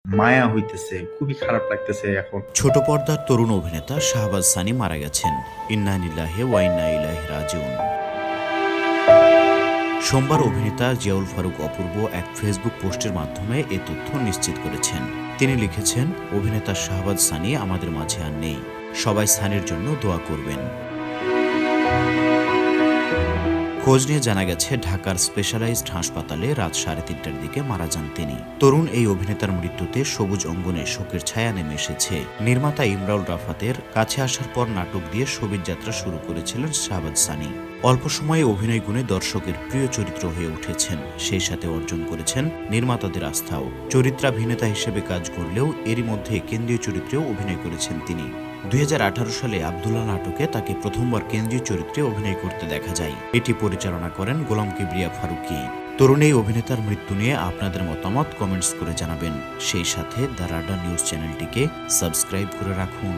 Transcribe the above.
মায়া হইতেছে, খুবই খারাপ লাগতেছে এখন। ছোট পর্দার তরুণ অভিনেতা শাহবাজ সানি মারা গেছেন। ইন্না লিল্লাহি ওয়া ইন্না ইলাইহি রাজিউন। সোমবার অভিনেতা জিয়াউল ফারুক অপূর্ব এক ফেসবুক পোস্টের মাধ্যমে এ তথ্য নিশ্চিত করেছেন। তিনি লিখেছেন, অভিনেতা শাহবাজ সানি আমাদের মাঝে আর নেই, সবাই সানির জন্য দোয়া করবেন। খোঁজ নিয়ে জানা গেছে, ঢাকার স্পেশালাইজড হাসপাতালে রাত 3:30টার দিকে মারা যান তিনি। তরুণ এই অভিনেতার মৃত্যুতে সবুজ অঙ্গনে শোকের ছায়া নেমে এসেছে। নির্মাতা ইমরাউল রাফাতের কাছে আসার পর নাটক দিয়ে সবিজ যাত্রা শুরু করেছিলেন শাহবাজ সানি। অল্প সময়ে অভিনয় গুণে দর্শকের প্রিয় চরিত্র হয়ে উঠেছেন, সেই সাথে অর্জন করেছেন নির্মাতাদের আস্থাও। চরিত্রাভিনেতা হিসেবে কাজ করলেও এরই মধ্যে কেন্দ্রীয় চরিত্রেও অভিনয় করেছেন তিনি। 2018 সালে আব্দুল্লাহ নাটকে তাকে প্রথমবার কেন্দ্রীয় চরিত্রে অভিনয় করতে দেখা যায়। এটি পরিচালনা করেন গোলাম কিবরিয়া ফারুকী। তরুণ এই অভিনেতার মৃত্যু নিয়ে আপনাদের মতামত কমেন্টস করে জানাবেন। সেই সাথে দ্য রাডার নিউজ চ্যানেলটিকে সাবস্ক্রাইব করে রাখুন।